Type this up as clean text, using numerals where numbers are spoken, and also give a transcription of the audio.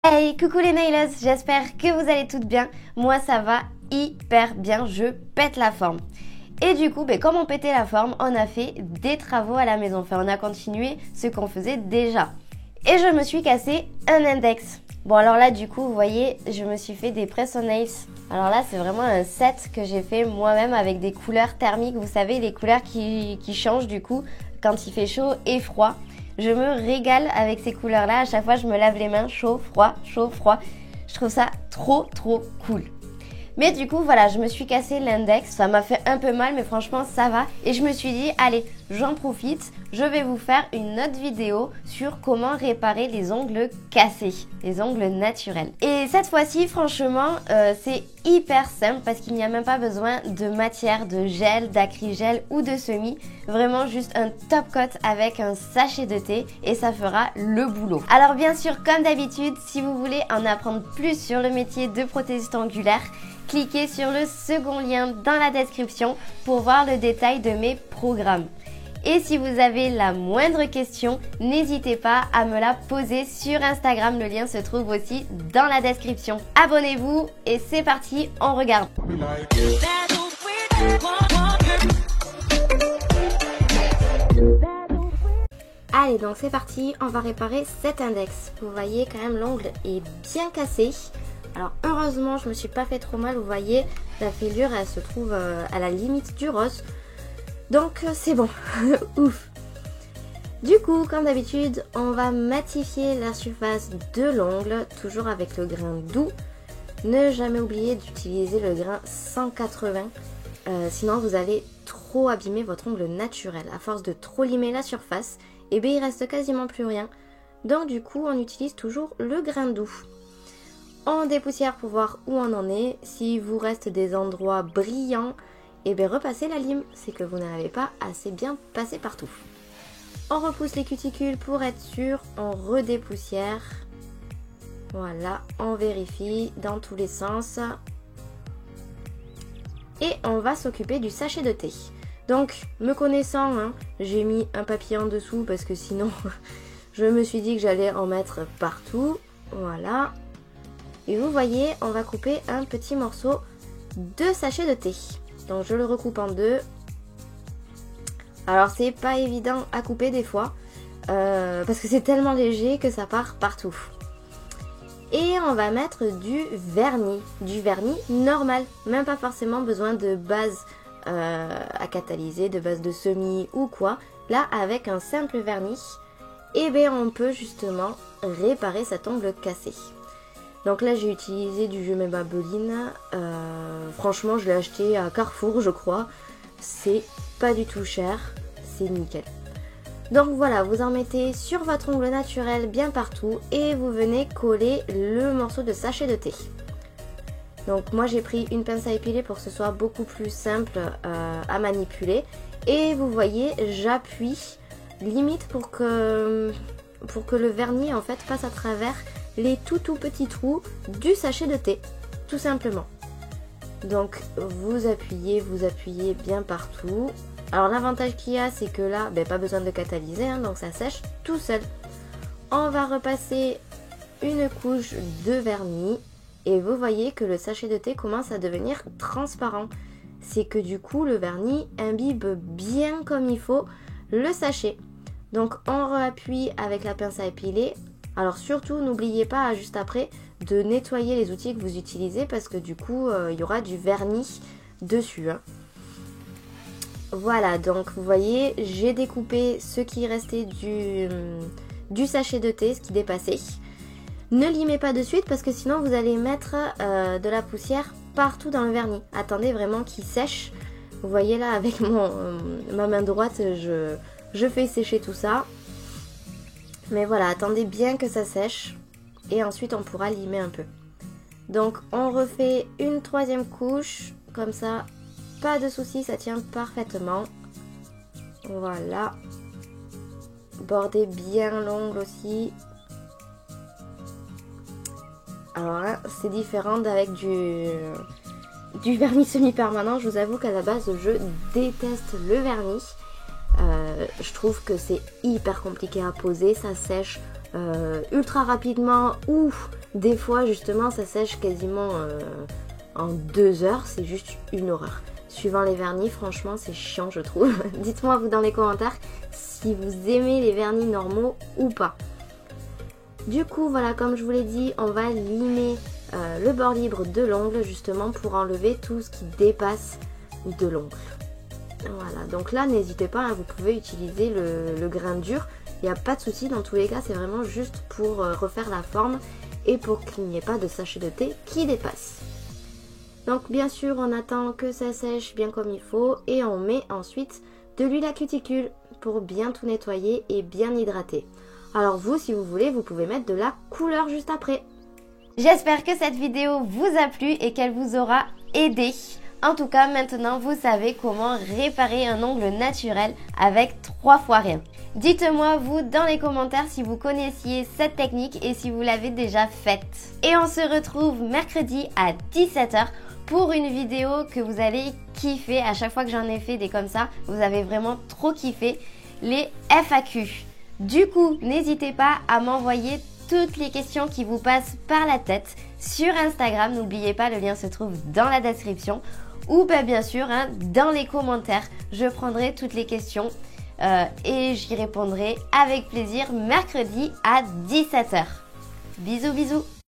Hey, coucou les nailers, j'espère que vous allez toutes bien. Moi ça va hyper bien, je pète la forme. Et du coup, comme on pétait la forme, on a fait des travaux à la maison. Enfin, on a continué ce qu'on faisait déjà. Et je me suis cassé un index. Bon alors là du coup, vous voyez, je me suis fait des press-on-nails. Alors là, c'est vraiment un set que j'ai fait moi-même avec des couleurs thermiques. Vous savez, les couleurs qui changent du coup quand il fait chaud et froid. Je me régale avec ces couleurs-là. À chaque fois, je me lave les mains, chaud, froid, chaud, froid. Je trouve ça trop cool. Mais du coup, voilà, je me suis cassé l'index. Ça m'a fait un peu mal, mais franchement, ça va. Et je me suis dit, allez, j'en profite. Je vais vous faire une autre vidéo sur comment réparer les ongles cassés, les ongles naturels. Et cette fois-ci, franchement, c'est hyper simple parce qu'il n'y a même pas besoin de matière, de gel, d'acrygel ou de semis. Vraiment juste un top coat avec un sachet de thé et ça fera le boulot. Alors bien sûr, comme d'habitude, si vous voulez en apprendre plus sur le métier de prothésiste ongulaire, cliquez sur le second lien dans la description pour voir le détail de mes programmes. Et si vous avez la moindre question, n'hésitez pas à me la poser sur Instagram. Le lien se trouve aussi dans la description. Abonnez-vous et c'est parti, on regarde. Allez, donc c'est parti, on va réparer cet index. Vous voyez quand même l'ongle est bien cassé. Alors heureusement, je me suis pas fait trop mal. Vous voyez, la fêlure elle se trouve à la limite du rose. Donc c'est bon, ouf. Du coup, comme d'habitude, on va matifier la surface de l'ongle, toujours avec le grain doux. Ne jamais oublier d'utiliser le grain 180, sinon vous allez trop abîmer votre ongle naturel. À force de trop limer la surface, et il reste quasiment plus rien. Donc du coup, on utilise toujours le grain doux. On dépoussière pour voir où on en est. S'il vous reste des endroits brillants, repassez la lime, c'est que vous n'avez pas assez bien passé partout. On repousse les cuticules pour être sûr, on redépoussière. Voilà, on vérifie dans tous les sens. Et on va s'occuper du sachet de thé. Donc, me connaissant, j'ai mis un papier en dessous parce que sinon, je me suis dit que j'allais en mettre partout. Voilà. Et vous voyez, on va couper un petit morceau de sachet de thé. Donc je le recoupe en deux. Alors c'est pas évident à couper des fois parce que c'est tellement léger que ça part partout. Et on va mettre du vernis normal, même pas forcément besoin de base à catalyser, de base de semis ou quoi. Là avec un simple vernis, on peut justement réparer cet ongle cassé. Donc là j'ai utilisé du jeu Maybelline, franchement je l'ai acheté à Carrefour je crois, c'est pas du tout cher, c'est nickel. Donc voilà, vous en mettez sur votre ongle naturel bien partout et vous venez coller le morceau de sachet de thé. Donc moi j'ai pris une pince à épiler pour que ce soit beaucoup plus simple à manipuler. Et vous voyez, j'appuie limite pour que le vernis en fait passe à travers les tout petits trous du sachet de thé, tout simplement. Donc vous appuyez bien partout. Alors l'avantage qu'il y a, c'est que là, pas besoin de catalyser, donc ça sèche tout seul. On va repasser une couche de vernis et vous voyez que le sachet de thé commence à devenir transparent. C'est que du coup le vernis imbibe bien comme il faut le sachet. Donc on réappuie avec la pince à épiler. Alors surtout n'oubliez pas juste après de nettoyer les outils que vous utilisez parce que du coup il y aura du vernis dessus. Voilà, donc vous voyez j'ai découpé ce qui restait du sachet de thé, ce qui dépassait. Ne limez pas de suite parce que sinon vous allez mettre de la poussière partout dans le vernis. Attendez vraiment qu'il sèche. Vous voyez là avec ma main droite je fais sécher tout ça. Mais voilà, attendez bien que ça sèche et ensuite on pourra limer un peu. Donc on refait une troisième couche, comme ça, pas de souci, ça tient parfaitement. Voilà. Bordez bien l'ongle aussi. Alors là, c'est différent d'avec du vernis semi-permanent. Je vous avoue qu'à la base, je déteste le vernis. Je trouve que c'est hyper compliqué à poser, ça sèche ultra rapidement ou Des fois justement ça sèche quasiment en 2 heures, c'est juste une horreur. Suivant les vernis, franchement c'est chiant je trouve. Dites-moi vous dans les commentaires si vous aimez les vernis normaux ou pas. Du coup voilà, comme je vous l'ai dit, on va limer le bord libre de l'ongle justement pour enlever tout ce qui dépasse de l'ongle. Voilà, donc là n'hésitez pas, vous pouvez utiliser le grain dur, il n'y a pas de souci, dans tous les cas c'est vraiment juste pour refaire la forme et pour qu'il n'y ait pas de sachet de thé qui dépasse. Donc bien sûr on attend que ça sèche bien comme il faut et on met ensuite de l'huile à cuticule pour bien tout nettoyer et bien hydrater. Alors vous, si vous voulez, vous pouvez mettre de la couleur juste après. J'espère que cette vidéo vous a plu et qu'elle vous aura aidé. En tout cas, maintenant, vous savez comment réparer un ongle naturel avec 3 fois rien. Dites-moi, vous, dans les commentaires, si vous connaissiez cette technique et si vous l'avez déjà faite. Et on se retrouve mercredi à 17 h pour une vidéo que vous allez kiffer. À chaque fois que j'en ai fait des comme ça, vous avez vraiment trop kiffé les FAQ. Du coup, n'hésitez pas à m'envoyer toutes les questions qui vous passent par la tête sur Instagram. N'oubliez pas, le lien se trouve dans la description. Ou bien sûr, dans les commentaires, je prendrai toutes les questions et j'y répondrai avec plaisir mercredi à 17 h. Bisous bisous.